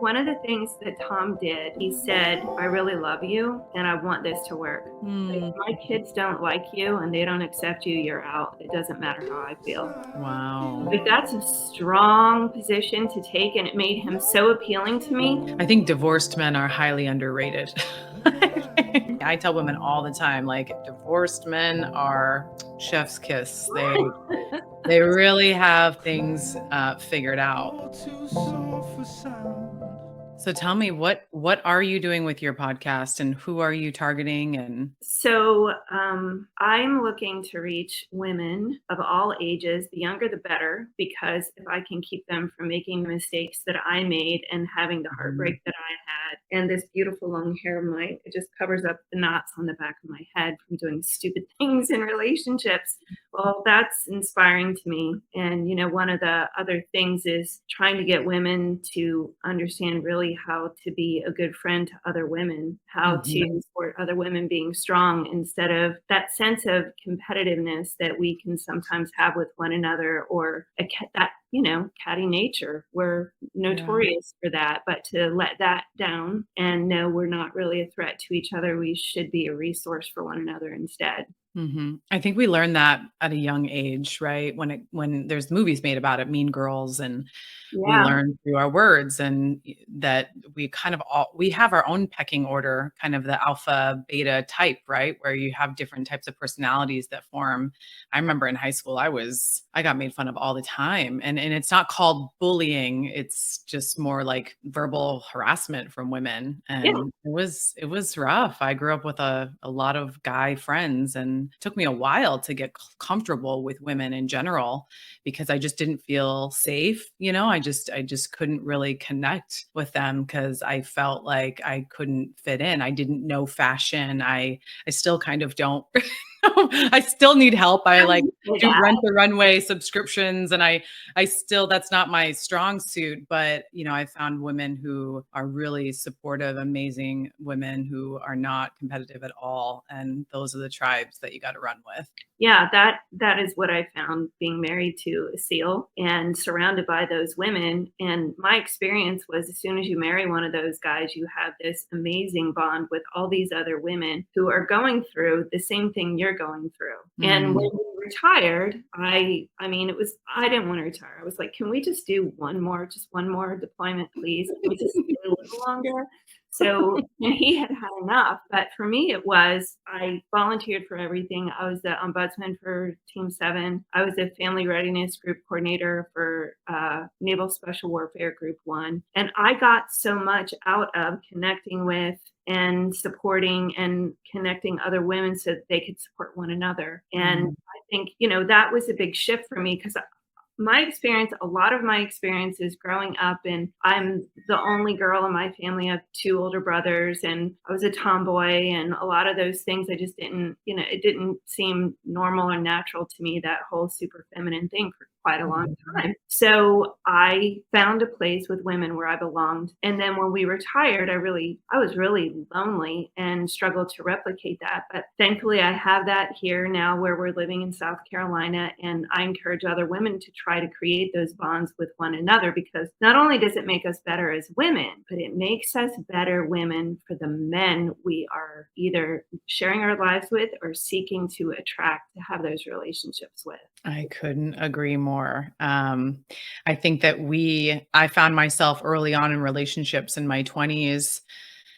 One of the things that Tom did, he said, I really love you and I want this to work. If my kids don't like you and they don't accept you, you're out. It doesn't matter how I feel. Wow. But that's a strong position to take, and it made him so appealing to me. I think divorced men are highly underrated. I tell women all the time, like, divorced men are chef's kiss. They really have things figured out. So tell me, what are you doing with your podcast, and who are you targeting? And So I'm looking to reach women of all ages, the younger the better, because if I can keep them from making the mistakes that I made and having the heartbreak that I had, and this beautiful long hair of mine, it just covers up the knots on the back of my head from doing stupid things in relationships. Well, that's inspiring to me. And, one of the other things is trying to get women to understand really how to be a good friend to other women, how to support other women being strong instead of that sense of competitiveness that we can sometimes have with one another, or that, catty nature. We're notorious for that, but to let that down and know we're not really a threat to each other. We should be a resource for one another instead. I think we learned that at a young age, right? When there's movies made about it, Mean Girls, and we Yeah. learn through our words, and that we kind of we have our own pecking order, kind of the alpha beta type, right? Where you have different types of personalities that form. I remember in high school, I got made fun of all the time, and it's not called bullying. It's just more like verbal harassment from women, Yeah. and it was rough. I grew up with a lot of guy friends, and it took me a while to get comfortable with women in general, because I just didn't feel safe. I just couldn't really connect with them because I felt like I couldn't fit in. I didn't know fashion. I still kind of don't. I still need help. I I like would say do Rent that. the Runway subscriptions, and I still, that's not my strong suit, but I found women who are really supportive, amazing women who are not competitive at all, and those are the tribes that you got to run with. Yeah, that is what I found being married to a SEAL and surrounded by those women. And my experience was, as soon as you marry one of those guys, you have this amazing bond with all these other women who are going through the same thing you're going through. And when Mm. we retired, I mean, I didn't want to retire. I was like, can we just do just one more deployment, please? Can we just stay a little longer? So, and he had had enough. But for me, it was, I volunteered for everything. I was the ombudsman for Team 7. I was the family readiness group coordinator for Naval Special Warfare Group 1. And I got so much out of connecting with and supporting and connecting other women so that they could support one another. And Mm. I think, that was a big shift for me, because a lot of my experiences growing up, and I'm the only girl in my family. I have two older brothers, and I was a tomboy, and a lot of those things I just didn't, it didn't seem normal or natural to me, that whole super feminine thing, for quite a long time. So I found a place with women where I belonged. And then when we retired, I was really lonely and struggled to replicate that. But thankfully, I have that here now, where we're living in South Carolina. And I encourage other women to try to create those bonds with one another, because not only does it make us better as women, but it makes us better women for the men we are either sharing our lives with or seeking to attract to have those relationships with. I couldn't agree more. I think that I found myself early on in relationships in my 20s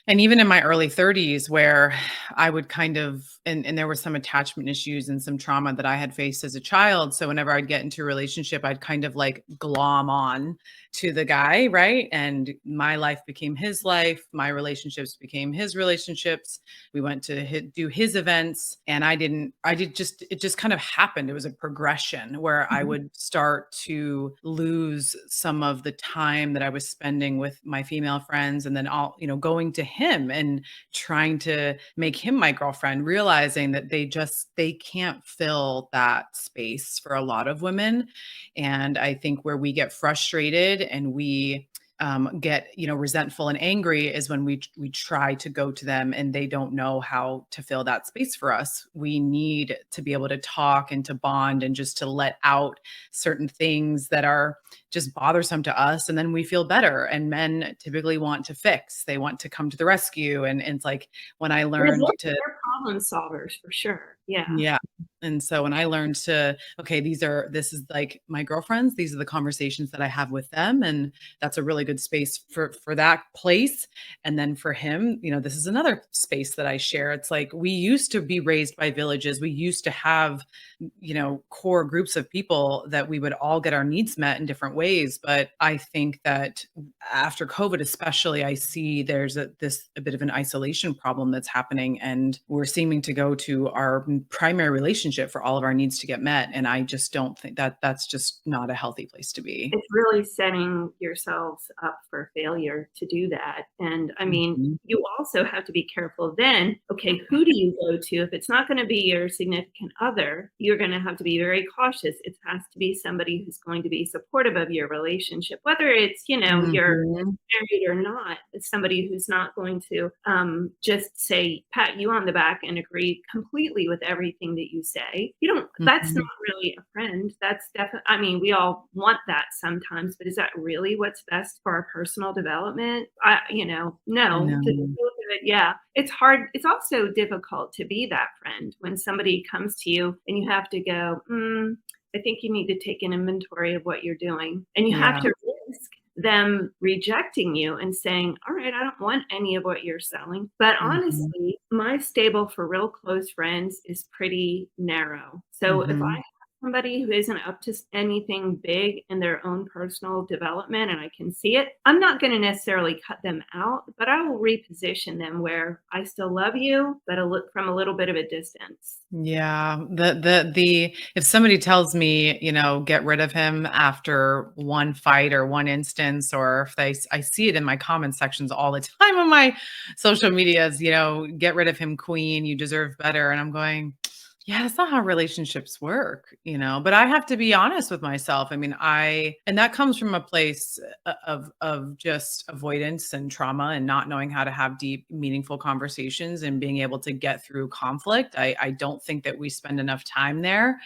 and even in my early 30s, where I would kind of, and there were some attachment issues and some trauma that I had faced as a child. So whenever I'd get into a relationship, I'd kind of like glom on to the guy, right? And my life became his life. My relationships became his relationships. We went to do his events, and it just kind of happened. It was a progression where I would start to lose some of the time that I was spending with my female friends, and then going to him and trying to make him my girlfriend, realizing that they can't fill that space for a lot of women. And I think where we get frustrated and we get, resentful and angry is when we try to go to them and they don't know how to fill that space for us. We need to be able to talk and to bond and just to let out certain things that are just bothersome to us, and then we feel better. And men typically want to fix, they want to come to the rescue. And it's like when I learned to They're problem solvers for sure. Yeah. yeah. And so when I learned okay, this is like my girlfriends, these are the conversations that I have with them. And that's a really good space for that place. And then for him, this is another space that I share. It's like we used to be raised by villages. We used to have, core groups of people that we would all get our needs met in different ways. But I think that after COVID, especially, I see there's a bit of an isolation problem that's happening, and we're seeming to go to our primary relationship for all of our needs to get met. And I just don't think that that's just not a healthy place to be. It's really setting yourselves up for failure to do that. And I mean, Mhm. you also have to be careful then. Okay, who do you go to? If it's not going to be your significant other, you're going to have to be very cautious. It has to be somebody who's going to be supportive of your relationship, whether it's, you're Mhm. married or not. It's somebody who's not going to just say, pat you on the back and agree completely with everything that you say. You don't, that's not Mhm. really a friend. That's definitely, I mean, we all want that sometimes, but is that really what's best for our personal development? No. To No. look at it, yeah, it's hard. It's also difficult to be that friend when somebody comes to you and you have to go, I think you need to take an inventory of what you're doing. And you have Yeah. to risk them rejecting you and saying, all right, I don't want any of what you're selling. But Mhm. honestly, my stable for real close friends is pretty narrow. So if I Mhm. have somebody who isn't up to anything big in their own personal development and I can see it, I'm not going to necessarily cut them out, but I will reposition them where I still love you, but from a little bit of a distance. Yeah, the if somebody tells me, get rid of him after one fight or one instance, or if I see it in my comment sections all the time on my social medias, get rid of him, queen, you deserve better. And I'm going, yeah, that's not how relationships work, but I have to be honest with myself. I mean, and that comes from a place of just avoidance and trauma and not knowing how to have deep, meaningful conversations and being able to get through conflict. I don't think that we spend enough time there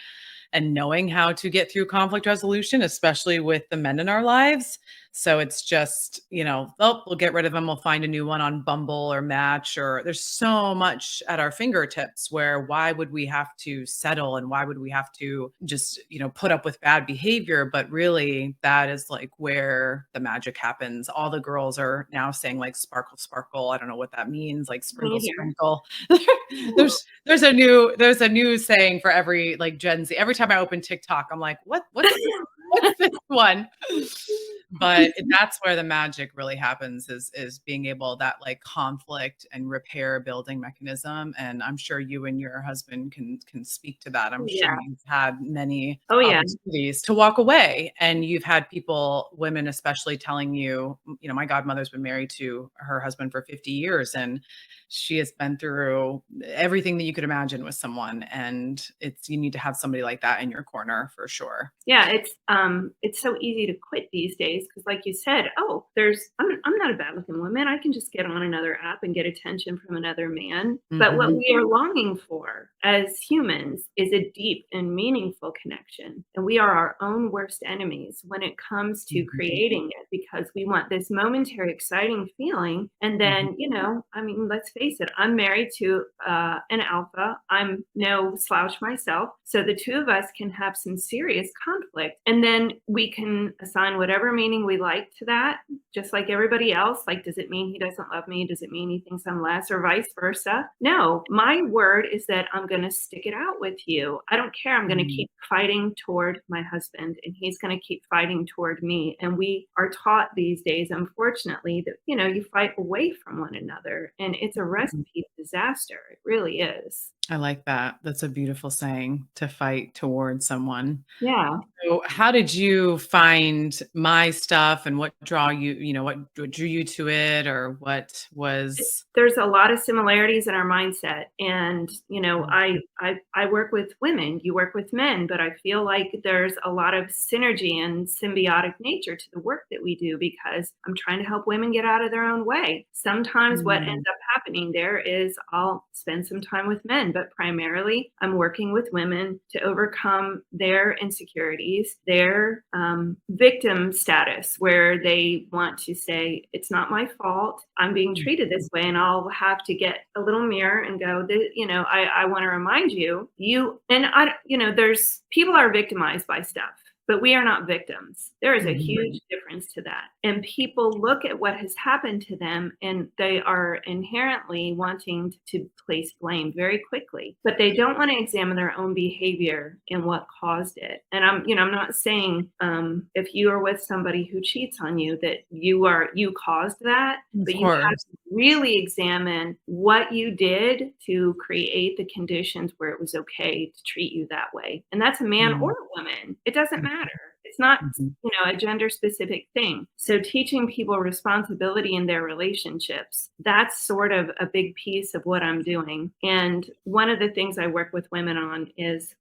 and knowing how to get through conflict resolution, especially with the men in our lives. So it's just, oh, we'll get rid of them. We'll find a new one on Bumble or Match, or there's so much at our fingertips where why would we have to settle and why would we have to just, put up with bad behavior? But really, that is like where the magic happens. All the girls are now saying like sparkle, sparkle. I don't know what that means, like sprinkle, Me here. sprinkle. There's a new saying for every like Gen Z. Every time I open TikTok, I'm like, what's this one? But that's where the magic really happens is being able that like conflict and repair building mechanism. And I'm sure you and your husband can speak to that. I'm sure Yeah. you've had many Oh, yeah. opportunities to walk away, and you've had people, women especially, telling you, my godmother's been married to her husband for 50 years, and she has been through everything that you could imagine with someone. And you need to have somebody like that in your corner for sure. Yeah, it's so easy to quit these days because, like you said, oh, I'm not a bad looking woman. I can just get on another app and get attention from another man. But what Mhm. we are longing for as humans is a deep and meaningful connection. And we are our own worst enemies when it comes to Mhm. creating it because we want this momentary exciting feeling. And Mhm. then, I mean, let's face it, I'm married to an alpha. I'm no slouch myself. So the two of us can have some serious conflict. And then we can assign whatever meaning we like to that, just like everybody else. Like, does it mean he doesn't love me? Does it mean he thinks I'm less or vice versa? No, my word is that I'm going to stick it out with you. I don't care. I'm going to Mhm. keep fighting toward my husband and he's going to keep fighting toward me. And we are taught these days, unfortunately, that, you fight away from one another and it's a Mhm. recipe for disaster. It really is. I like that. That's a beautiful saying, to fight towards someone. Yeah. So how did you find my stuff, and what draw you, what drew you to it, or what was There's a lot of similarities in our mindset, and Mm, I work with women, you work with men, but I feel like there's a lot of synergy and symbiotic nature to the work that we do, because I'm trying to help women get out of their own way. Sometimes what ends mm, up happening there is I'll spend some time with men, but primarily I'm working with women to overcome their insecurities, their victim status, where they want to say, it's not my fault, I'm being treated this way. And I'll have to get a little mirror and go, I want to remind you, there's people are victimized by stuff, but we are not victims. There is a mhm, huge difference to that. And people look at what has happened to them and they are inherently wanting to place blame very quickly, but they don't want to examine their own behavior and what caused it. And I'm not saying if you are with somebody who cheats on you that you caused that, of but you have course. to really examine what you did to create the conditions where it was okay to treat you that way. And that's a man or Mm, a woman. It doesn't mm, matter. It's not, mhm. a gender specific thing. So teaching people responsibility in their relationships, that's sort of a big piece of what I'm doing. And one of the things I work with women on is,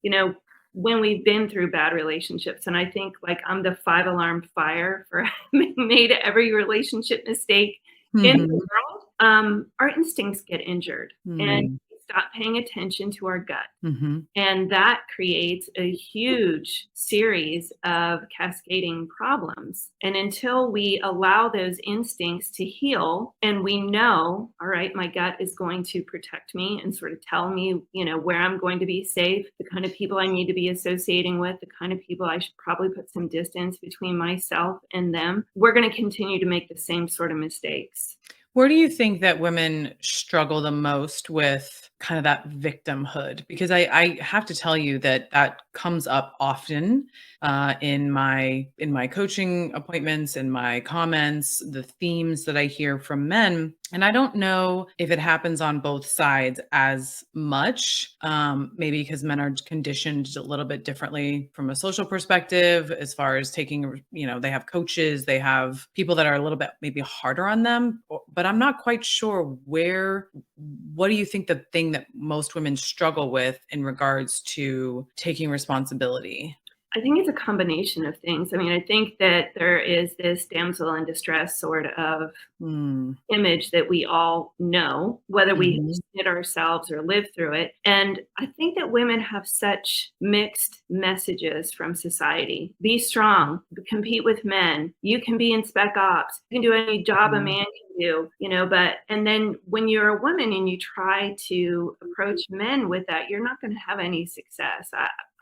when we've been through bad relationships, and I think like I'm the 5 alarm fire for having made every relationship mistake in the Mhm, world, our instincts get injured and mm, we stop paying attention to our gut. mhm. And that creates a huge series of cascading problems. And until we allow those instincts to heal and we know, all right, my gut is going to protect me and sort of tell me, where I'm going to be safe, the kind of people I need to be associating with, the kind of people I should probably put some distance between myself and them, we're going to continue to make the same sort of mistakes. Where do you think that women struggle the most with kind of that victimhood? Because I have to tell you that that comes up often in my coaching appointments, in my comments, the themes that I hear from men. And I don't know if it happens on both sides as much, maybe because men are conditioned a little bit differently from a social perspective, as far as taking, they have coaches, they have people that are a little bit maybe harder on them. But I'm not quite sure what do you think the thing that most women struggle with in regards to taking responsibility? I think it's a combination of things. I mean, I think that there is this damsel in distress sort of Mm, image that we all know, whether we mhm, see it ourselves or live through it. And I think that women have such mixed messages from society. Be strong, compete with men. You can be in spec ops. You can do any job a mhm, man can do, but and then when you're a woman and you try to approach men with that, you're not going to have any success.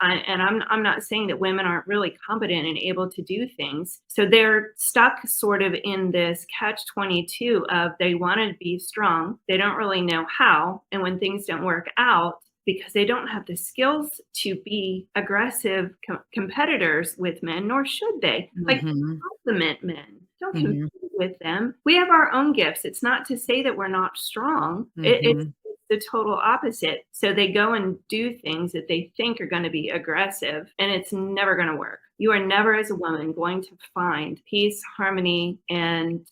I'm not saying that women aren't really competent and able to do things. So they're stuck sort of in this catch-22 of they want to be strong, they don't really know how, and when things don't work out, because they don't have the skills to be aggressive competitors with men, nor should they. Like, mhm, compliment men. Don't compete mhm, with them. We have our own gifts. It's not to say that we're not strong. It's mhm, the total opposite. So they go and do things that they think are going to be aggressive, and it's never going to work. You are never, as a woman, going to find peace, harmony, and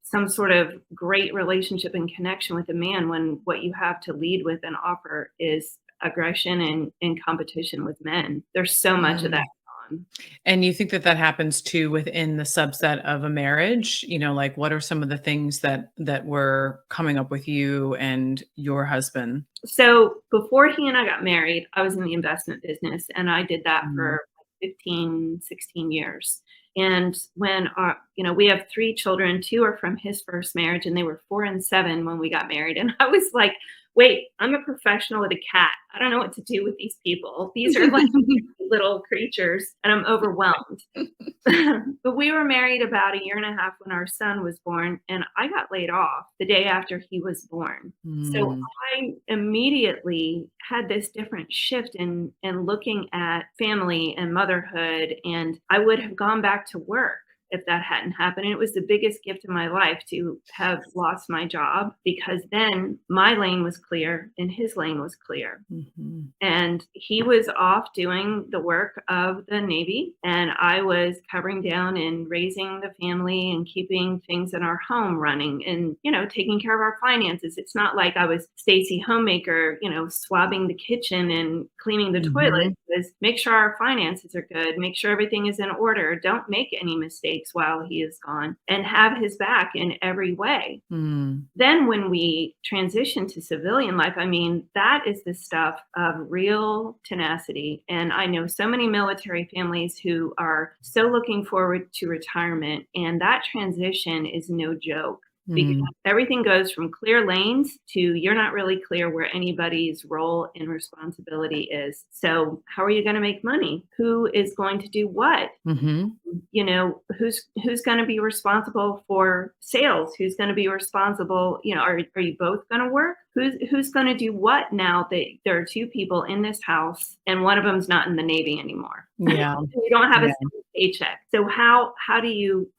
some sort of great relationship and connection with a man when what you have to lead with and offer is aggression and in competition with men. There's so much of that mm. going on. And you think that that happens too within the subset of a marriage? Like what are some of the things that were coming up with you and your husband? So before he and I got married, I was in the investment business and I did that Mm, for 15, 16 years. And when we have 3 children, 2 are from his first marriage and they were 4 and 7 when we got married. And I was like, wait, I'm a professional with a cat. I don't know what to do with these people. These are like little creatures and I'm overwhelmed. But we were married about a year and a half when our son was born, and I got laid off the day after he was born. So mm, I immediately had this different shift in looking at family and motherhood, and I would have gone back to work. if that hadn't happened. And it was the biggest gift of my life to have lost my job, because then my lane was clear and his lane was clear. Mhm. And he was off doing the work of the Navy, and I was covering down and raising the family and keeping things in our home running and, taking care of our finances. It's not like I was Stacy homemaker, swabbing the kitchen and cleaning the toilet. Mhm. It was make sure our finances are good, make sure everything is in order, don't make any mistakes while he is gone, and have his back in every way. Mm. Then when we transition to civilian life, I mean, that is the stuff of real tenacity. And I know so many military families who are so looking forward to retirement, and that transition is no joke. Because Mm. everything goes from clear lanes to you're not really clear where anybody's role and responsibility is. So, how are you going to make money? Who is going to do what? Mhm. Who's going to be responsible for sales? Who's going to be responsible? Are you both going to work? Who's going to do what now that there are two people in this house and one of them's not in the Navy anymore? Yeah. We don't have a Yeah. single paycheck. So how do you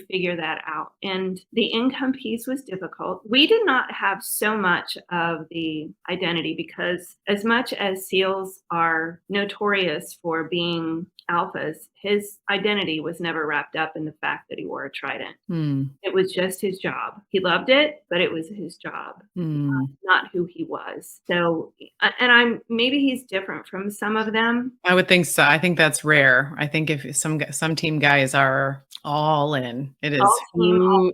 figure that out? And the income piece was difficult. We did not have so much of the identity, because as much as SEALs are notorious for being alphas, his identity was never wrapped up in the fact that he wore a trident. Mm. It was just his job. He loved it, but it was his job, Mm. not who he was. So, and maybe he's different from some of them. I would think so. I think that's rare. I think if some team guys are all in, it All is team, all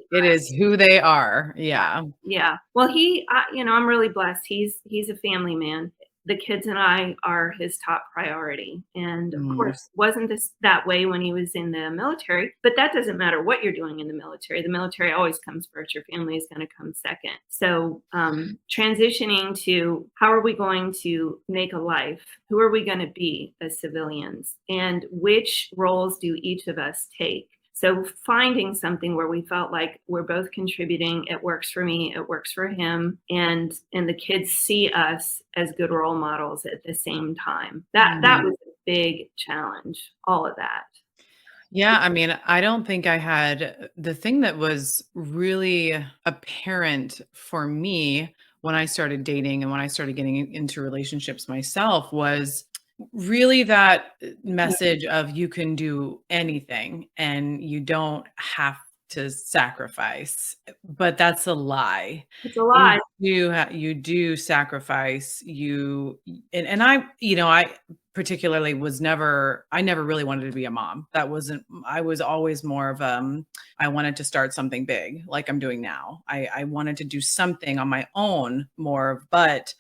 who they are. Yeah. yeah. Well, I'm really blessed. He's a family man. The kids and I are his top priority. And of Mm. course, wasn't this that way when he was in the military? But that doesn't matter what you're doing in the military. The military always comes first. Your family is going to come second. So transitioning to how are we going to make a life? Who are we going to be as civilians? And which roles do each of us take? So finding something where we felt like we're both contributing, it works for me, it works for him, and the kids see us as good role models at the same time. That was a big challenge, all of that. Yeah, I mean, I don't think I had the thing that was really apparent for me when I started dating and when I started getting into relationships myself was really that message of you can do anything and you don't have to sacrifice. But that's a lie. It's a lie. You do sacrifice. And I particularly I never really wanted to be a mom. That wasn't I was always more of I wanted to start something big like I'm doing now. I wanted to do something on my own more, but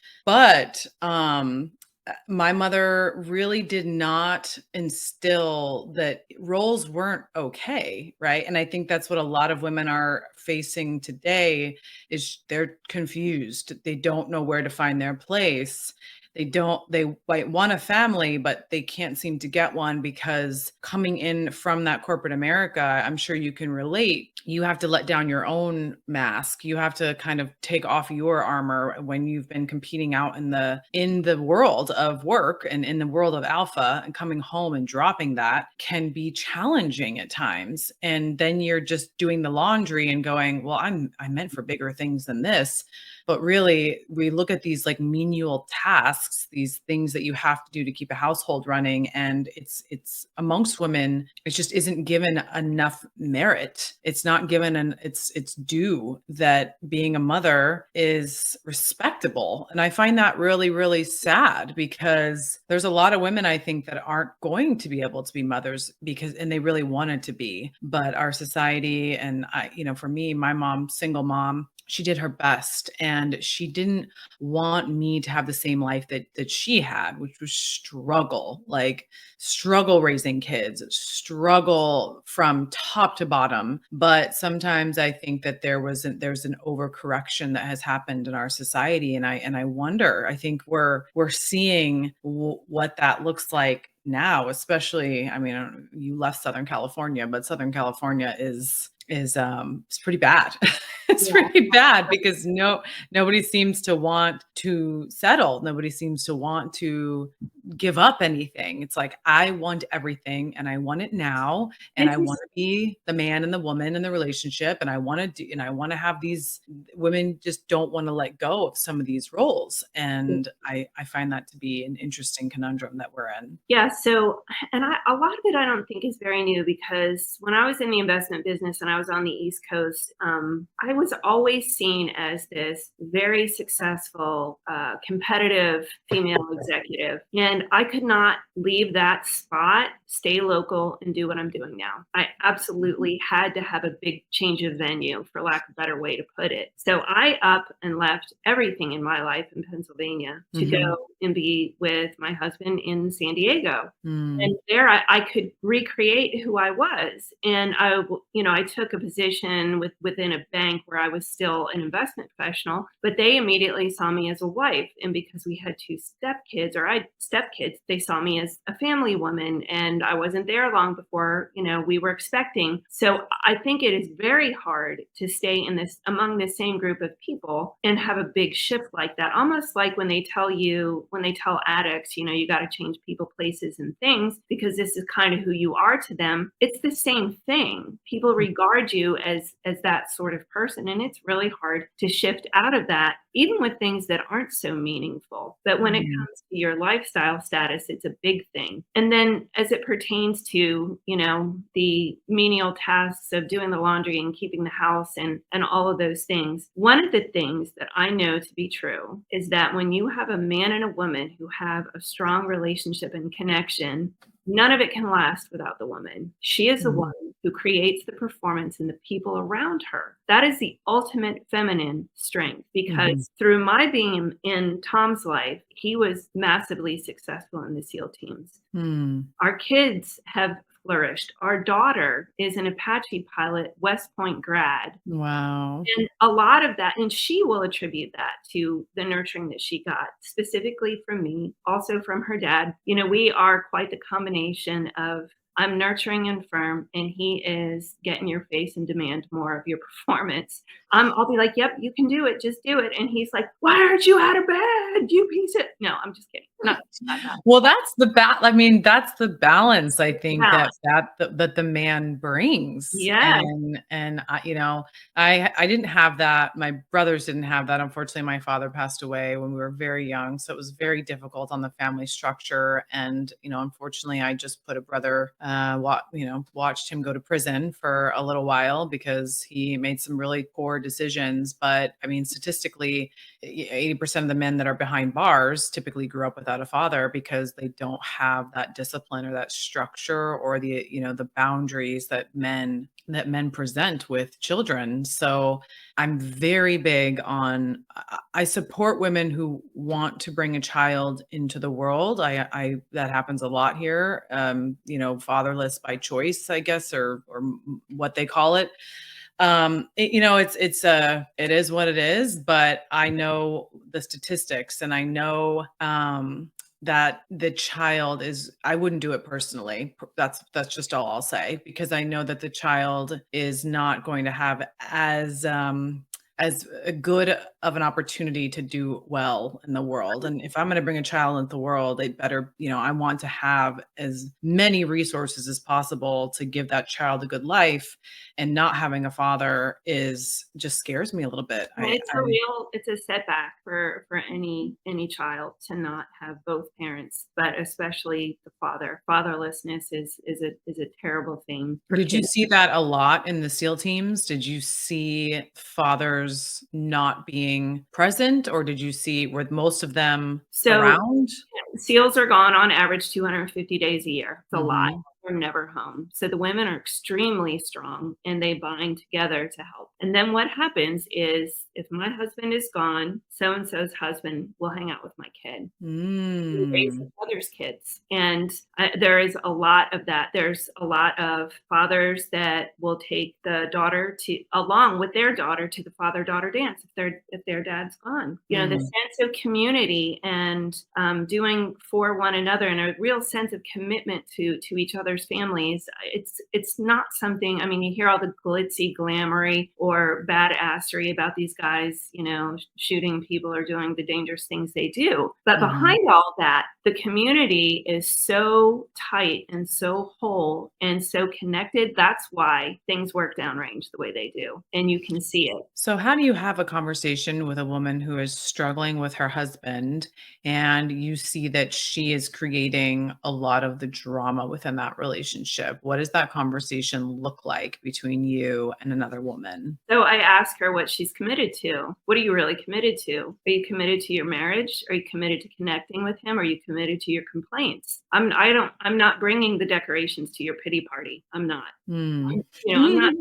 my mother really did not instill that roles weren't okay, right? And I think that's what a lot of women are facing today is they're confused. They don't know where to find their place. They might want a family, but they can't seem to get one because coming in from that corporate America, I'm sure you can relate. You have to let down your own mask. You have to kind of take off your armor when you've been competing out in the world of work and in the world of alpha, and coming home and dropping that can be challenging at times. And then you're just doing the laundry and going, well, I meant for bigger things than this. But really, we look at these like menial tasks, these things that you have to do to keep a household running. And it's amongst women, it just isn't given enough merit. It's not given it's due that being a mother is respectable. And I find that really, really sad because there's a lot of women I think that aren't going to be able to be mothers and they really wanted to be. But our society and for me, my mom, single mom, she did her best and she didn't want me to have the same life that she had, which was struggle raising kids, struggle from top to bottom. But sometimes I think that there's an overcorrection that has happened in our society. And I wonder, I think we're seeing what that looks like now, especially, I mean, you left Southern California, but Southern California is it's pretty bad. It's pretty bad because nobody seems to want to settle. Nobody seems to want to give up anything. It's like, I want everything and I want it now. And I It's want to be the man and the woman in the relationship. And I want to do, and I want to have these women just don't want to let go of some of these roles. And I find that to be an interesting conundrum that we're in. Yeah, so and a lot of it I don't think is very new because when I was in the investment business and I was on the East Coast, I was always seen as this very successful, competitive female executive. And I could not leave that spot, stay local, and do what I'm doing now. I absolutely had to have a big change of venue, for lack of a better way to put it. So I up and left everything in my life in Pennsylvania to go and be with my husband in San Diego. And there I could recreate who I was. And I took a position within a bank where I was still an investment professional, but they immediately saw me as a wife. And because we had two stepkids, they saw me as a family woman. And I wasn't there long before, we were expecting. So I think it is very hard to stay among the same group of people and have a big shift like that. Almost like when they tell addicts, you got to change people, places, and things because this is kind of who you are to them. It's the same thing. People regard you as that sort of person, and it's really hard to shift out of that, even with things that aren't so meaningful. But when it comes to your lifestyle status, it's a big thing. And then as it pertains to, the menial tasks of doing the laundry and keeping the house and all of those things, one of the things that I know to be true is that when you have a man and a woman who have a strong relationship and connection, none of it can last without the woman. She is the one who creates the performance and the people around her. That is the ultimate feminine strength because through my being in Tom's life, he was massively successful in the SEAL teams. Our kids have flourished. Our daughter is an Apache pilot, West Point grad. Wow. And a lot of that, and she will attribute that to the nurturing that she got, specifically from me, also from her dad. We are quite the combination of I'm nurturing and firm, and he is get in your face and demand more of your performance. I'll be like, yep, you can do it. Just do it. And he's like, why aren't you out of bed? You piece of... No, I'm just kidding. Not that. Well, that's the that's the balance I think that the man brings. Yeah. And I didn't have that. My brothers didn't have that. Unfortunately, my father passed away when we were very young, so it was very difficult on the family structure. And unfortunately, I just put a brother, watched him go to prison for a little while because he made some really poor decisions. But I mean, statistically, 80% of the men that are behind bars typically grew up without a father because they don't have that discipline or that structure or the boundaries that men present with children. So I'm very big on, I support women who want to bring a child into the world. I that happens a lot here. Fatherless by choice, I guess, or what they call it. It is what it is, but I know the statistics and I know, that the child I wouldn't do it personally. That's just all I'll say, because I know that the child is not going to have as a good of an opportunity to do well in the world. And if I'm going to bring a child into the world, it better, I want to have as many resources as possible to give that child a good life. And not having a father just scares me a little bit. It's a setback for any child to not have both parents, but especially the father. Fatherlessness is a terrible thing. Did you see that a lot in the SEAL teams? Did you see fathers not being present, or did you see with most of them around? SEALs are gone on average 250 days a year. It's a lot. They're never home. So the women are extremely strong and they bind together to help. And then what happens is if my husband is gone, so-and-so's husband will hang out with my kid. Raise others' kids. And there is a lot of that. There's a lot of fathers that will take the daughter along with their daughter to the father-daughter dance if their dad's gone. The sense of community and doing for one another and a real sense of commitment to each other's there's families. It's not something, I mean, you hear all the glitzy, glamoury or badassery about these guys, shooting people or doing the dangerous things they do. But Mhm. behind all that, the community is so tight and so whole and so connected. That's why things work downrange the way they do. And you can see it. So how do you have a conversation with a woman who is struggling with her husband and you see that she is creating a lot of the drama within that relationship? What does that conversation look like between you and another woman? So I ask her what she's committed to. What are you really committed to? Are you committed to your marriage? Are you committed to connecting with him? Are you committed to your complaints? I'm not bringing the decorations to your pity party. I'm not. Hmm. I'm not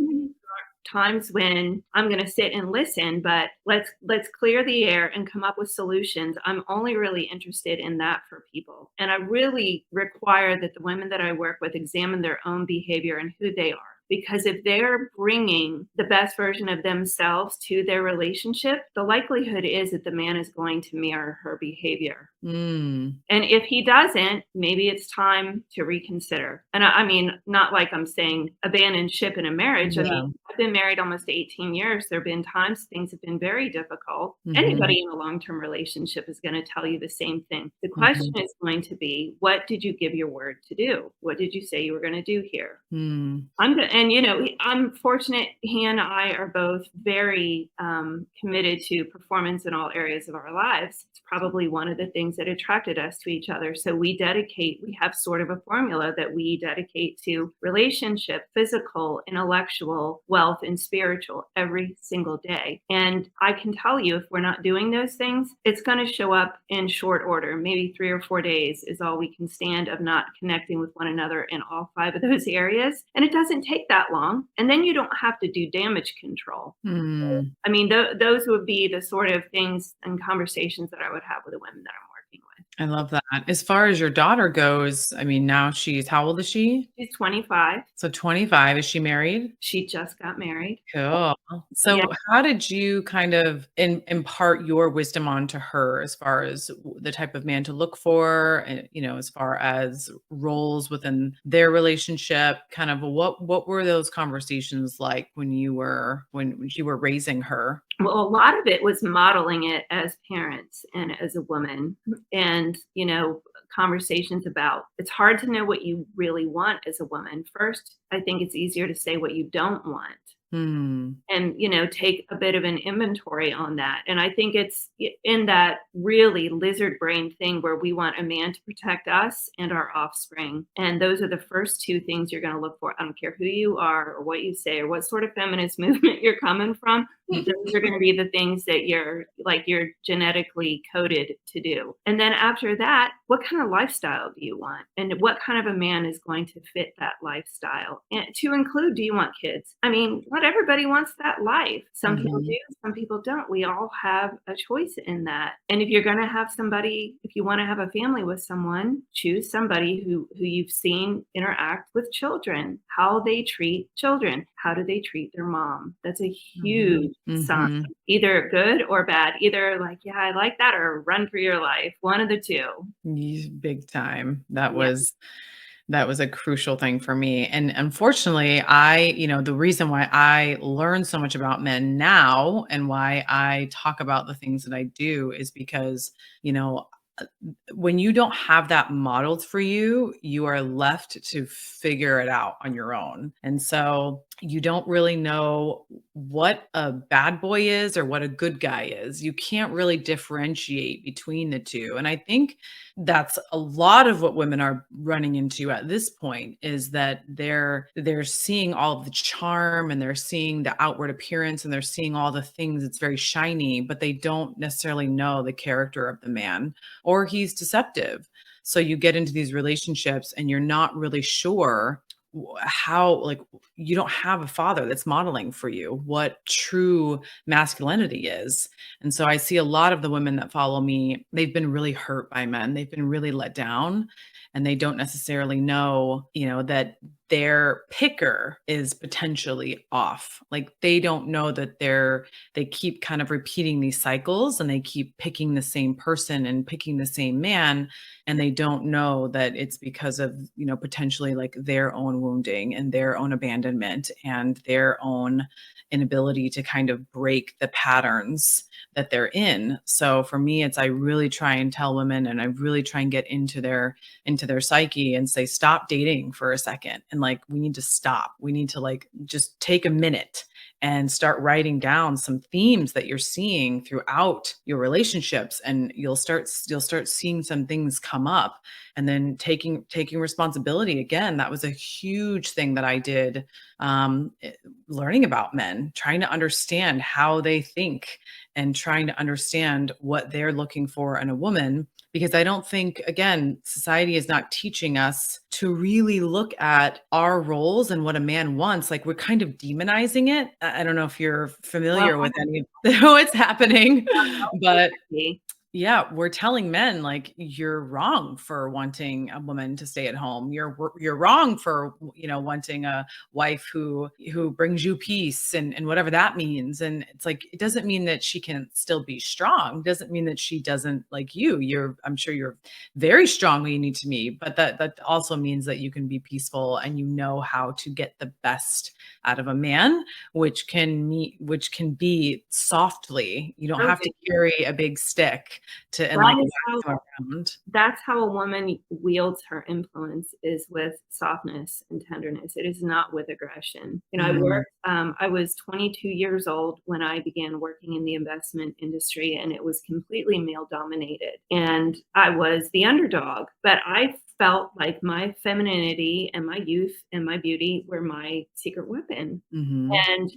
times when I'm going to sit and listen, but let's clear the air and come up with solutions. I'm only really interested in that for people. And I really require that the women that I work with examine their own behavior and who they are. Because if they're bringing the best version of themselves to their relationship, the likelihood is that the man is going to mirror her behavior. Mm. And if he doesn't, maybe it's time to reconsider. And I mean, not like I'm saying abandon ship in a marriage. I mean, Yeah. I've been married almost 18 years. There have been times things have been very difficult. Mhm. Anybody in a long-term relationship is going to tell you the same thing. The question Mhm. is going to be, what did you give your word to do? What did you say you were going to do here? Mm. I'm fortunate. He and I are both very committed to performance in all areas of our lives. It's probably one of the things that attracted us to each other. So we have sort of a formula that we dedicate to relationship, physical, intellectual, wealth, and spiritual every single day. And I can tell you, if we're not doing those things, it's going to show up in short order. Maybe 3 or 4 days is all we can stand of not connecting with one another in all 5 of those areas. And it doesn't take that long. And then you don't have to do damage control. Mm. I mean, those would be the sort of things and conversations that I would have with the women that I'm working with. I love that. As far as your daughter goes, I mean, now how old is she? She's 25. So 25. Is she married? She just got married. Cool. Yeah. So how did you kind of impart your wisdom onto her as far as the type of man to look for, and, as far as roles within their relationship, kind of what were those conversations like when you were raising her? Well, a lot of it was modeling it as parents and as a woman, and, conversations about it's hard to know what you really want as a woman. First, I think it's easier to say what you don't want. Hmm. And take a bit of an inventory on that. And I think it's in that really lizard brain thing where we want a man to protect us and our offspring, and those are the first 2 things you're going to look for. I don't care who you are or what you say or what sort of feminist movement you're coming from. Those are going to be the things that you're genetically coded to do. And then after that, what kind of lifestyle do you want, and what kind of a man is going to fit that lifestyle, and to include, do you want kids? I mean, not everybody wants that life. Some people do, Mhm. some people don't. We all have a choice in that. And if you're going to have somebody, if you want to have a family with someone, choose somebody who you've seen interact with children, how they treat children, how do they treat their mom. That's a Mhm. huge sign, Mhm. either good or bad. Either like, yeah, I like that, or run for your life. One of the two. Big time. That Yeah. was That was a crucial thing for me. And unfortunately, the reason why I learn so much about men now and why I talk about the things that I do is because, you know, uh, when you don't have that modeled for you, you are left to figure it out on your own. And so you don't really know what a bad boy is or what a good guy is. You can't really differentiate between the two. And I think that's a lot of what women are running into at this point, is that they're seeing all of the charm and they're seeing the outward appearance and they're seeing all the things that's very shiny, but they don't necessarily know the character of the man, or he's deceptive. So you get into these relationships and you're not really sure how, like, you don't have a father that's modeling for you what true masculinity is. And so I see a lot of the women that follow me, they've been really hurt by men. They've been really let down, and they don't necessarily know, that their picker is potentially off. Like, they don't know that they keep kind of repeating these cycles, and they keep picking the same person and picking the same man, and they don't know that it's because of, potentially, like, their own wounding and their own abandonment and their own inability to kind of break the patterns that they're in. So for me, it's, I really try and tell women, and I really try and get into their psyche and say, stop dating for a second. And, like, we need to stop. We need to, like, just take a minute and start writing down some themes that you're seeing throughout your relationships, and you'll start seeing some things come up. And then taking responsibility. Again, that was a huge thing that I did, learning about men, trying to understand how they think, and trying to understand what they're looking for in a woman. Because I don't think, again, society is not teaching us to really look at our roles and what a man wants. Like, we're kind of demonizing it. I don't know if you're Well, familiar with any of what's happening, but exactly. yeah, we're telling men, like, you're wrong for wanting a woman to stay at home. You're wrong for, wanting a wife who brings you peace, and whatever that means. And it's like, it doesn't mean that she can still be strong. It doesn't mean that she doesn't like you. I'm sure you're very strong when you need to be, but that also means that you can be peaceful, and you know how to get the best out of a man, which can be softly. You don't have to Okay. carry a big stick to and, like, That is whack how them around. that's how a woman wields her influence, is with softness and tenderness. It is not with aggression. Mm, I was 22 years old when I began working in the investment industry, and it was completely male dominated. And I was the underdog, but I felt like my femininity and my youth and my beauty were my secret weapon. mhm, And,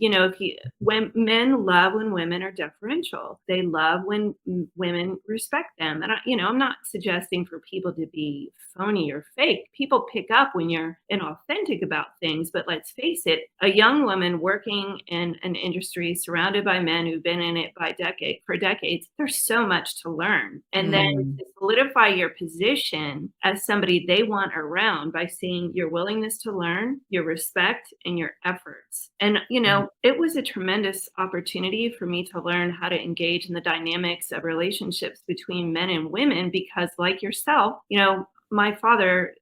when men love when women are deferential, they love when women respect them. And I'm not suggesting for people to be phony or fake. People pick up when you're inauthentic about things. But let's face it, a young woman working in an industry surrounded by men who've been in it for decades, there's so much to learn. And then mm, to solidify your position as somebody they want around by seeing your willingness to learn, your respect, and your efforts. And, mm, it was a tremendous opportunity for me to learn how to engage in the dynamics of relationships between men and women because, like yourself, my father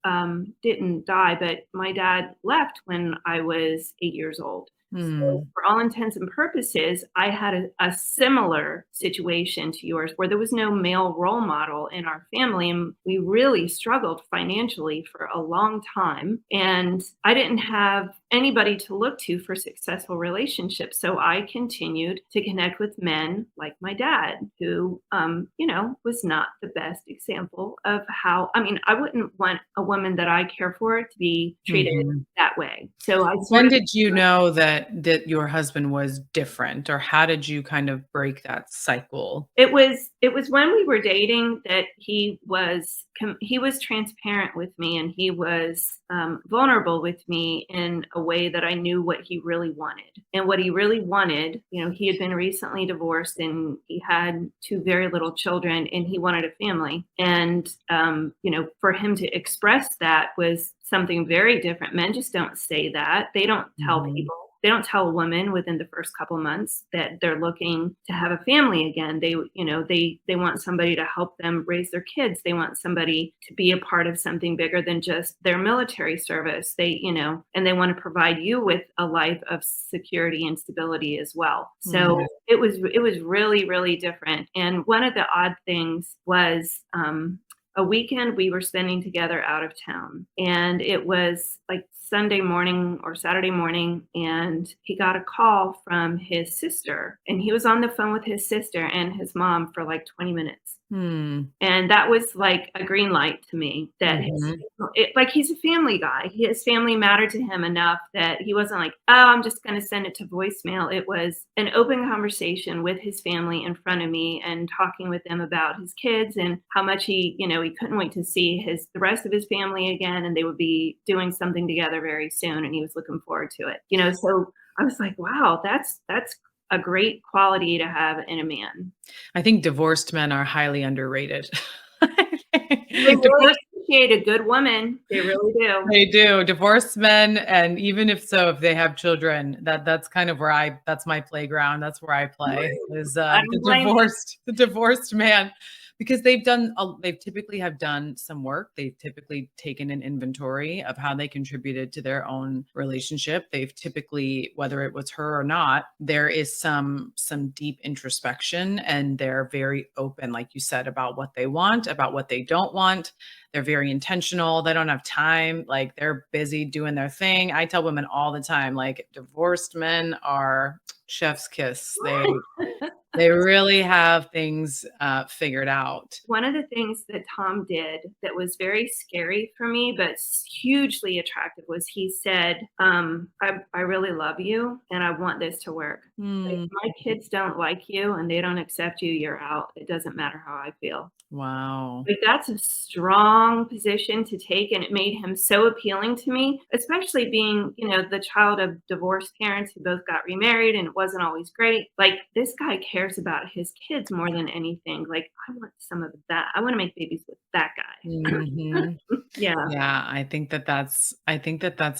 didn't die, but my dad left when I was 8 years old. So, mm, for all intents and purposes, I had a similar situation to yours where there was no male role model in our family. And we really struggled financially for a long time. And I didn't have anybody to look to for successful relationships. So I continued to connect with men like my dad, who, was not the best example of how, I mean, I wouldn't want a woman that I care for to be treated mhm. that way. So I sort When of did you know that your husband was different, or how did you kind of break that cycle? it was when we were dating that he was transparent with me, and he was vulnerable with me in a way that I knew what he really wanted. And what he really wanted, he had been recently divorced, and he had two very little children, and he wanted a family. And for him to express that was something very different. Men just don't say that. They don't tell Mhm, people. They don't tell a woman within the first couple months that they're looking to have a family again. They want somebody to help them raise their kids. They want somebody to be a part of something bigger than just their military service. And they want to provide you with a life of security and stability as well. So mhm, it was really, really different. And one of the odd things was a weekend we were spending together out of town, and it was like Sunday morning or Saturday morning, and he got a call from his sister, and he was on the phone with his sister and his mom for like 20 minutes. hmm, And that was like a green light to me that mhm, like, he's a family guy. His family mattered to him enough that he wasn't like, oh, I'm just going to send it to voicemail. It was an open conversation with his family in front of me and talking with them about his kids and how much he he couldn't wait to see the rest of his family again, and they would be doing something together very soon, and he was looking forward to it. So I was like, wow, that's a great quality to have in a man. I think divorced men are highly underrated. They really Divorced appreciate a good woman. They really do. They do. Divorced men, and even if they have children, that's kind of where that's my playground. That's where I play is I don't blame you. the divorced man, because they've typically have done some work. They've typically taken an inventory of how they contributed to their own relationship. They've typically, whether it was her or not, there is some deep introspection, and they're very open, like you said, about what they want, about what they don't want. They're very intentional. They don't have time. Like, they're busy doing their thing. I tell women all the time, like, divorced men are chef's kiss. They really have things figured out. One of the things that Tom did that was very scary for me, but hugely attractive, was he said, I really love you and I want this to work. If my kids don't like you and they don't accept you, you're out. It doesn't matter how I feel. Wow. Like, that's a strong position to take, and it made him so appealing to me, especially being, the child of divorced parents who both got remarried, and it wasn't always great. Like, this guy cares about his kids more than anything. Like, I want some of that. I want to make babies with that guy. Mhm. Yeah. Yeah, I think that's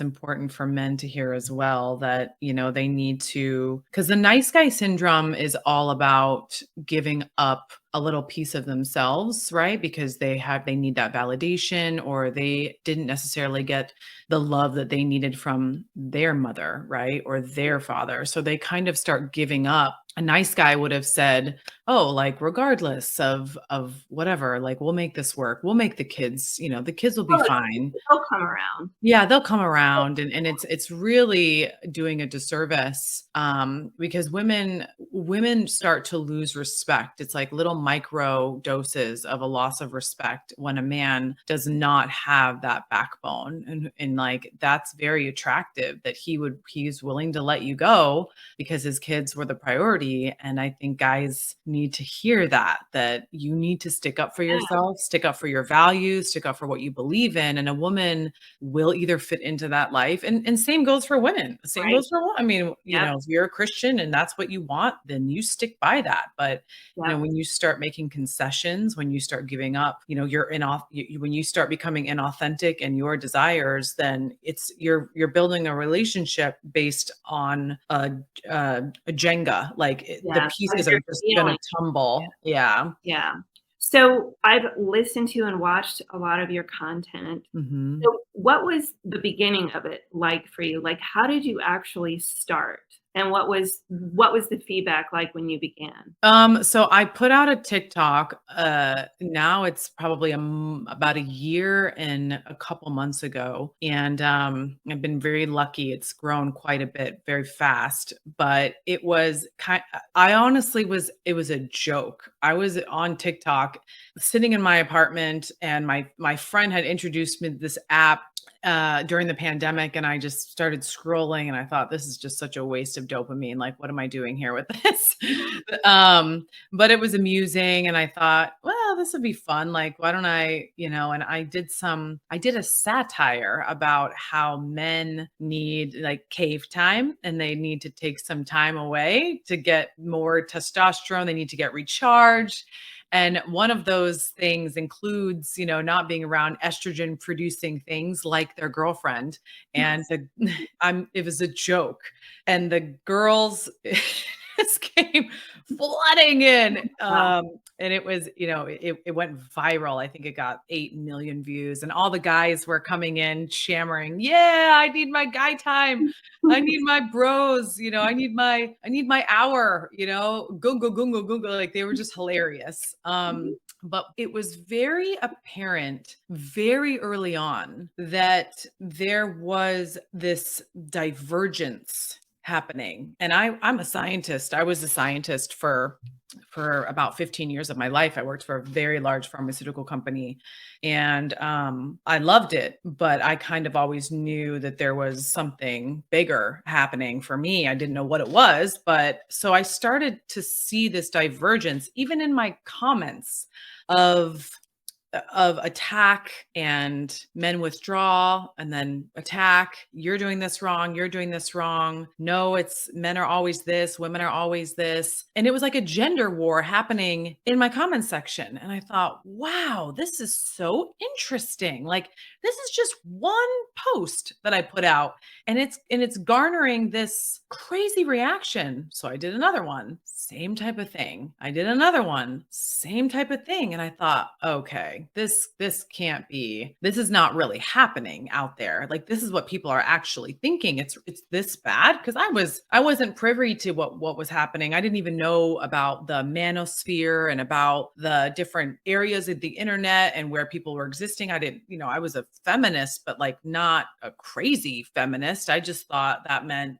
important for men to hear as well, that, they need to, because the nice guy syndrome is all about giving up a little piece of themselves, right? Because they need that validation, or they didn't necessarily get the love that they needed from their mother, right? Or their father. So they kind of start giving up. A nice guy would have said, oh, like, regardless of whatever, like, we'll make this work. We'll make the kids, the kids will be Well, fine. he'll come around. Yeah, they'll come around, and it's really doing a disservice, because women start to lose respect. It's like little micro doses of a loss of respect when a man does not have that backbone, and like, that's very attractive that he's willing to let you go because his kids were the priority. And I think guys need to hear that you need to stick up for yourself, stick up for your values, stick up for what you believe in, and a woman will either fit into that life. And same goes for women. Same Right. goes for I mean, Yep. if you're a Christian and that's what you want, then you stick by that. But Yep. when you start making concessions, when you start giving up, when you start becoming inauthentic in your desires, then you're building a relationship based on a Jenga. Like, the Yes, like pieces are your just gonna feeling. tumble. Yeah. Yeah. So I've listened to and watched a lot of your content. Mhm. So what was the beginning of it like for you? Like, how did you actually start? And what was the feedback like when you began? So I put out a TikTok. Now it's probably about a year and a couple months ago, and I've been very lucky. It's grown quite a bit, very fast. But it was I honestly was. It was a joke. I was on TikTok, sitting in my apartment, and my friend had introduced me to this app during the pandemic, and I just started scrolling, and I thought, this is just such a waste of dopamine. Like, what am I doing here with this? But it was amusing, and I thought, well, this would be fun. Like, why don't I, and I did a satire about how men need, like, cave time, and they need to take some time away to get more testosterone. They need to get recharged. And one of those things includes, not being around estrogen producing things like their girlfriend. And it was a joke. And the girls just came flooding in. Wow. And it was, it went viral. I think it got 8 million views, and all the guys were coming in shammering, yeah, I need my guy time. I need my bros, I need my hour, gungo, gungo, gungo. Like, they were just hilarious. But it was very apparent very early on that there was this divergence happening. And I'm a scientist. I was a scientist for about 15 years of my life. I worked for a very large pharmaceutical company, and I loved it, but I kind of always knew that there was something bigger happening for me. I didn't know what it was, but so I started to see this divergence even in my comments of attack, and men withdraw and then attack. You're doing this wrong. You're doing this wrong. No, it's men are always this, women are always this. And it was like a gender war happening in my comment section. And I thought, wow, this is so interesting. Like, this is just one post that I put out, and it's garnering this crazy reaction. So I did another one, same type of thing. I did another one, same type of thing. And I thought, okay, this can't be, this is not really happening out there. Like, this is what people are actually thinking. It's this bad. Cause I wasn't privy to what was happening. I didn't even know about the manosphere and about the different areas of the internet and where people were existing. I didn't, I was a feminist, but like not a crazy feminist. I just thought that meant,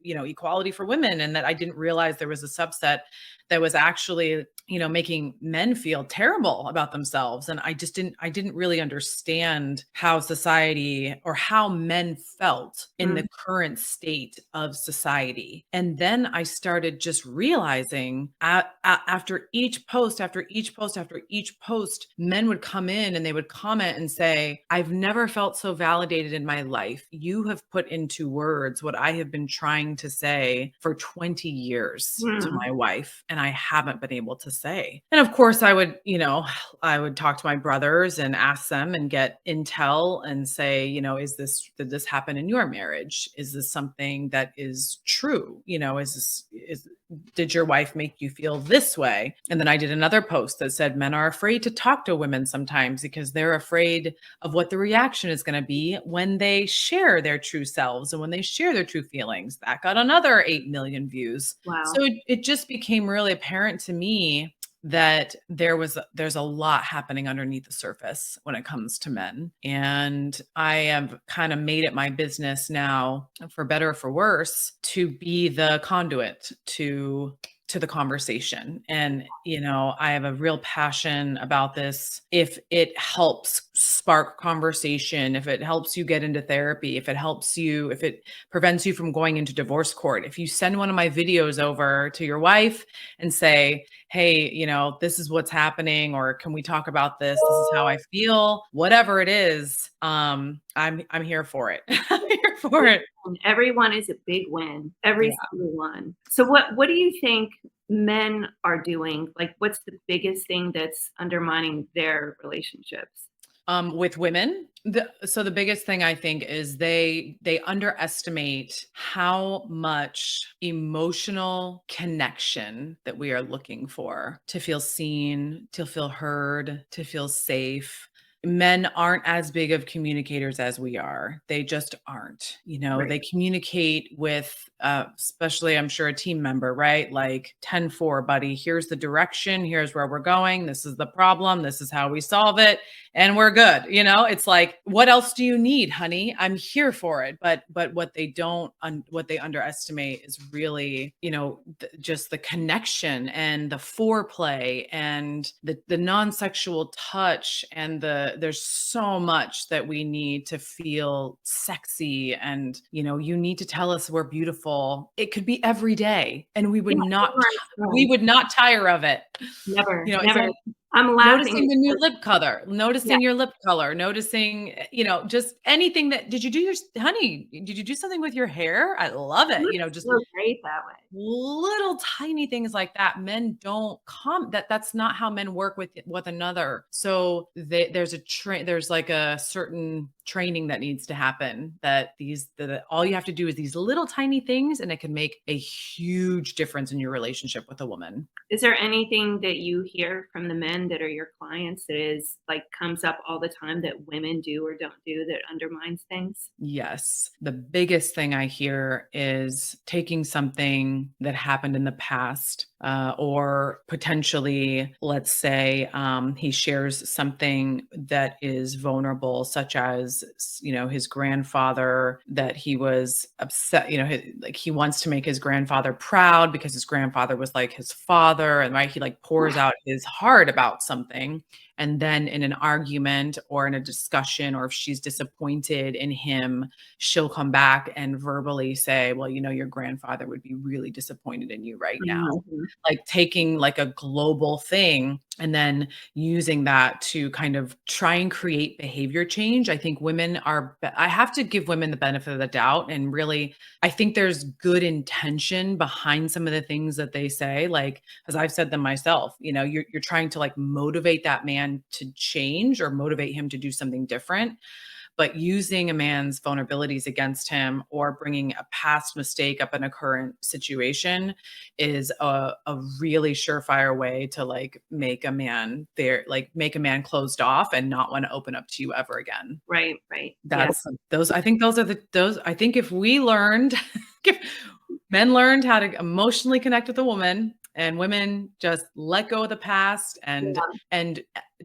equality for women, and that I didn't realize there was a subset that was actually, making men feel terrible about themselves. And I didn't really understand how society, or how men felt in the current state of society. And then I started just realizing after each post, men would come in and they would comment and say, I've never felt so validated in my life. You have put into words what I have been trying to say for 20 years to my wife, and I haven't been able to say. And of course I would talk to my brothers and ask them and get intel and say, did this happen in your marriage? Is this something that is true? Did your wife make you feel this way? And then I did another post that said men are afraid to talk to women sometimes because they're afraid of what the reaction is going to be when they share their true selves and when they share their true feelings. That got another 8 million views. Wow. So it just became really apparent to me that there's a lot happening underneath the surface when it comes to men. And I have kind of made it my business now, for better or for worse, to be the conduit to the conversation. And, I have a real passion about this. If it helps spark conversation, if it helps you get into therapy, if it prevents you from going into divorce court, if you send one of my videos over to your wife and say, hey, this is what's happening, or can we talk about this? This is how I feel, whatever it is. I'm here for it. I'm here for it. And everyone is a big win. Every single one. So what do you think men are doing? Like, what's the biggest thing that's undermining their relationships? With women, the biggest thing I think is they underestimate how much emotional connection that we are looking for, to feel seen, to feel heard, to feel safe. Men aren't as big of communicators as we are. They just aren't. Right. They communicate with, especially, I'm sure, a team member, right? Like 10-4, buddy, here's the direction. Here's where we're going. This is the problem. This is how we solve it. And we're good. It's like, what else do you need, honey? I'm here for it. But what they underestimate is really, just the connection and the foreplay and the non-sexual touch, and there's so much that we need to feel sexy. And, you need to tell us we're beautiful. It could be every day, and we would not tire of it. Never. Never. I'm laughing. Noticing the new lip color, noticing your lip color, noticing, just anything did you do something with your hair? I love it. Just feels great that way. little tiny things like that. Men don't that's not how men work with another. So there's like a certain training that needs to happen, that all you have to do is these little tiny things, and it can make a huge difference in your relationship with a woman. Is there anything that you hear from the men that are your clients that is like comes up all the time that women do or don't do that undermines things? Yes. The biggest thing I hear is taking something that happened in the past, or potentially, let's say, he shares something that is vulnerable, such as, his grandfather, that he was upset, like he wants to make his grandfather proud because his grandfather was like his father, and right, he like pours out his heart about something. And then in an argument or in a discussion, or if she's disappointed in him, she'll come back and verbally say, well, your grandfather would be really disappointed in you right now. Mhm. Like taking like a global thing and then using that to kind of try and create behavior change. I think I have to give women the benefit of the doubt. And really, I think there's good intention behind some of the things that they say. Like, as I've said them myself, you're trying to like motivate that man to change or motivate him to do something different. But using a man's vulnerabilities against him or bringing a past mistake up in a current situation is a really surefire way to like make a man closed off and not want to open up to you ever again. Right, right. Yeah. I think if we learned, if men learned how to emotionally connect with a woman and women just let go of the past and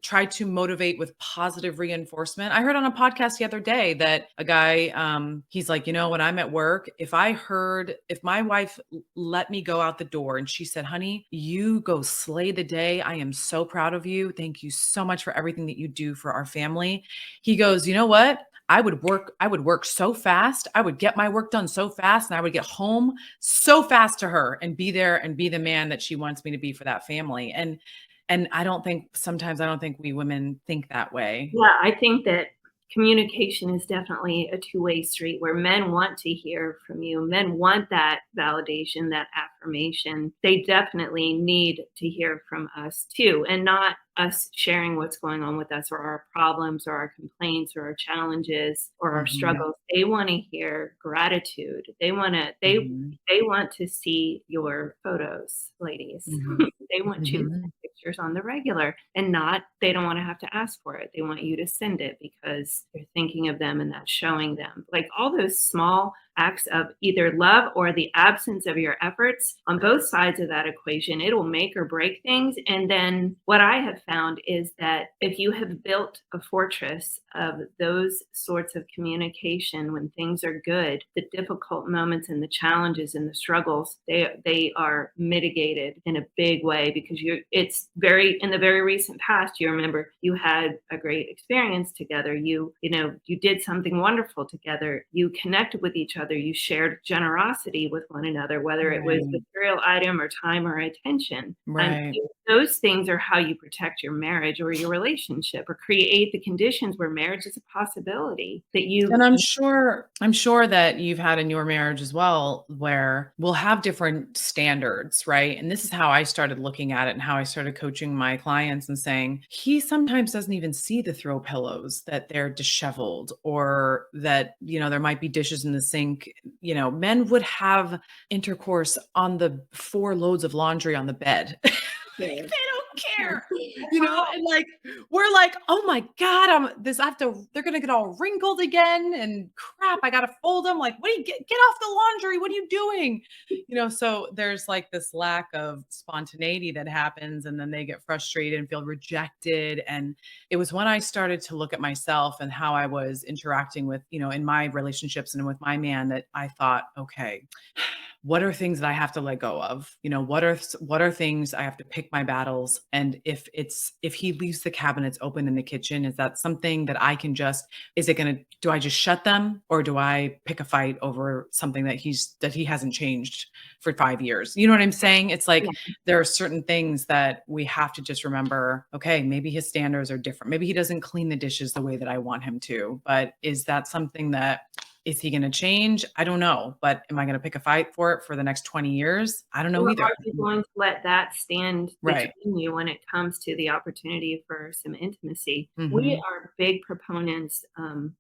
try to motivate with positive reinforcement. I heard on a podcast the other day that a guy, he's like, when I'm at work, if my wife let me go out the door and she said, honey, you go slay the day. I am so proud of you. Thank you so much for everything that you do for our family. He goes, you know what? I would work so fast. I would get my work done so fast and I would get home so fast to her and be there and be the man that she wants me to be for that family. And sometimes I don't think we women think that way. Yeah, I think that communication is definitely a two-way street where men want to hear from you. Men want that validation, that affirmation. They definitely need to hear from us too, and not us sharing what's going on with us or our problems or our complaints or our challenges or our Mhm, struggles. They want to hear gratitude. mhm, They want to see your photos, ladies. mhm, They want you to mhm, send pictures on the regular and they don't want to have to ask for it. They want you to send it because they're thinking of them and that's showing them. Like all those small acts of either love or the absence of your efforts on both sides of that equation, it'll make or break things. And then what I have found is that if you have built a fortress of those sorts of communication when things are good, the difficult moments and the challenges and the struggles, they are mitigated in a big way because it's very in the very recent past, you remember you had a great experience together. You did something wonderful together. You connected with each other. You shared generosity with one another, whether it was right, material item or time or attention. And right. those things are how you protect your marriage or your relationship or create the conditions where marriage is a possibility that you And I'm sure that you've had in your marriage as well, where we'll have different standards, right? And this is how I started looking at it and how I started coaching my clients and saying, he sometimes doesn't even see the throw pillows, that they're disheveled or that, there might be dishes in the sink. Men would have intercourse on the 4 loads of laundry on the bed. Like, they share. don't care, and like we're like, oh my God, they're gonna get all wrinkled again and crap, I gotta fold them. Like, what do you get off the laundry? What are you doing? So there's like this lack of spontaneity that happens, and then they get frustrated and feel rejected. And it was when I started to look at myself and how I was interacting with, in my relationships and with my man, that I thought, okay, what are things that I have to let go of? What are things I have to pick my battles? And if he leaves the cabinets open in the kitchen, is that something that I can do I just shut them, or do I pick a fight over something that he hasn't changed for 5 years? You know what I'm saying? It's like Yeah. there are certain things that we have to just remember, okay, maybe his standards are different. Maybe he doesn't clean the dishes the way that I want him to, but is that something that is he going to change? I don't know. But am I going to pick a fight for it for the next 20 years? I don't know Or either. are you going to let that stand Right. between you when it comes to the opportunity for some intimacy? We Mhm. are big proponents.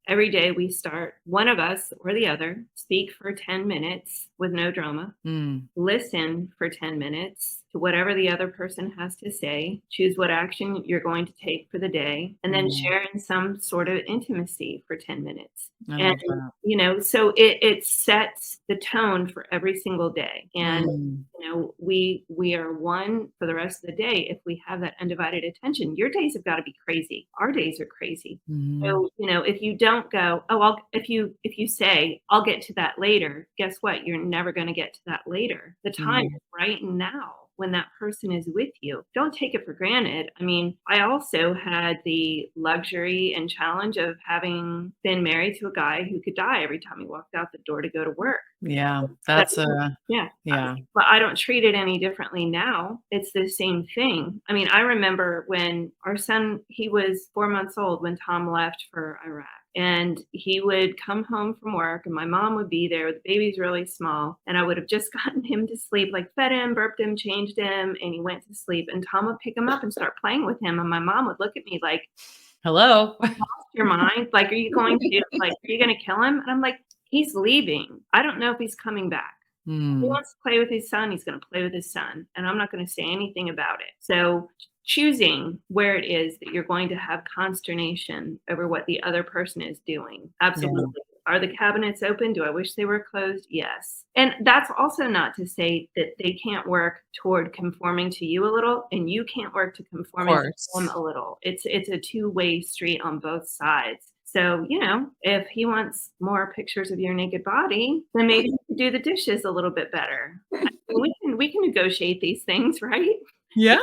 Every day we start, one of us or the other, speak for 10 minutes with no drama, Mm. listen for 10 minutes to whatever the other person has to say, choose what action you're going to take for the day, and then Mm. share in some sort of intimacy for 10 minutes. I And love that. so it sets the tone for every single day. And Mm. we are one for the rest of the day if we have that undivided attention. Your days have got to be crazy. Our days are crazy. Mhm. So, if you don't go, oh, if you say, I'll get to that later, guess what? You're never going to get to that later. The time Mm. is right now. when that person is with you. Don't take it for granted. I mean, I also had the luxury and challenge of having been married to a guy who could die every time he walked out the door to go to work. Yeah, But that's a yeah, yeah. but I don't treat it any differently now. It's the same thing. I mean, I remember when our son, he was 4 months old when Tom left for Iraq, and he would come home from work, and my mom would be there. The baby's really small, and I would have just gotten him to sleep, like fed him, burped him, changed him, and he went to sleep. And Tom would pick him up and start playing with him, and my mom would look at me like, Hello. "Lost your mind? Like, are you going to like, are you going to kill him?" And I'm like, "He's leaving. I don't know if he's coming back. He Mm, wants to play with his son, he's gonna play with his son, and I'm not gonna say anything about it." So, choosing where it is that you're going to have consternation over what the other person is doing. yeah, Absolutely. Are the cabinets open? Do I wish they were closed? Yes. And that's also not to say that they can't work toward conforming to you a little, and you can't work to of conforming to them course. a little. It's a two-way street on both sides. So, if he wants more pictures of your naked body, then maybe you could do the dishes a little bit better. We can negotiate these things, right? Yeah,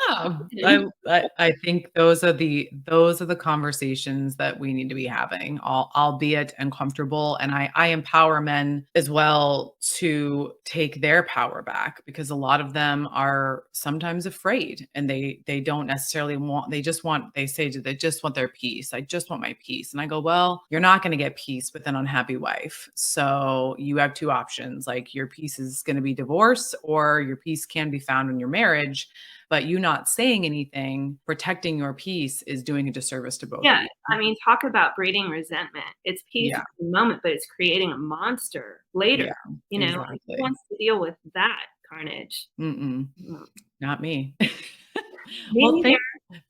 I think those are the conversations that we need to be having, albeit uncomfortable, and I empower men as well to take their power back because a lot of them are sometimes afraid and they don't necessarily want they say they just want their peace. I just want my peace. And I go, well, you're not going to get peace with an unhappy wife. So you have two options. Like your peace is going to be divorce or your peace can be found in your marriage, but you not saying anything, protecting your peace is doing a disservice to both of Yeah, you. I mean, talk about breeding resentment. It's peace Yeah, at the moment, but it's creating a monster later, yeah, and who exactly. wants to deal with that carnage? Mm-mm, Mm. not me. Me Well, neither.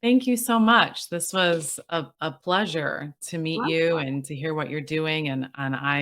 thank you so much. This was a pleasure to meet you Likewise. and to hear what you're doing. And I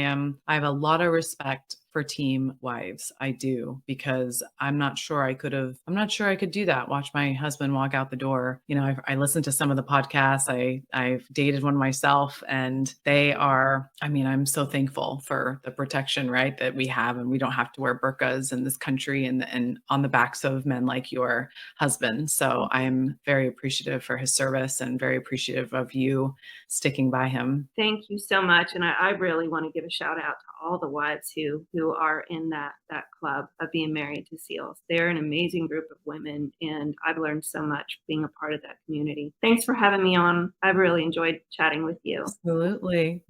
have a lot of respect for team wives. I do, because I'm not sure I could do that. Watch my husband walk out the door. I listened to some of the podcasts. I've dated one myself and I mean, I'm so thankful for the protection, right, that we have, and we don't have to wear burqas in this country and on the backs of men like your husband. So I am very appreciative for his service and very appreciative of you sticking by him. Thank you so much, and I really wanna give a shout out to all the wives who are in that club of being married to SEALs. They're an amazing group of women, and I've learned so much being a part of that community. Thanks for having me on. I've really enjoyed chatting with you. Absolutely.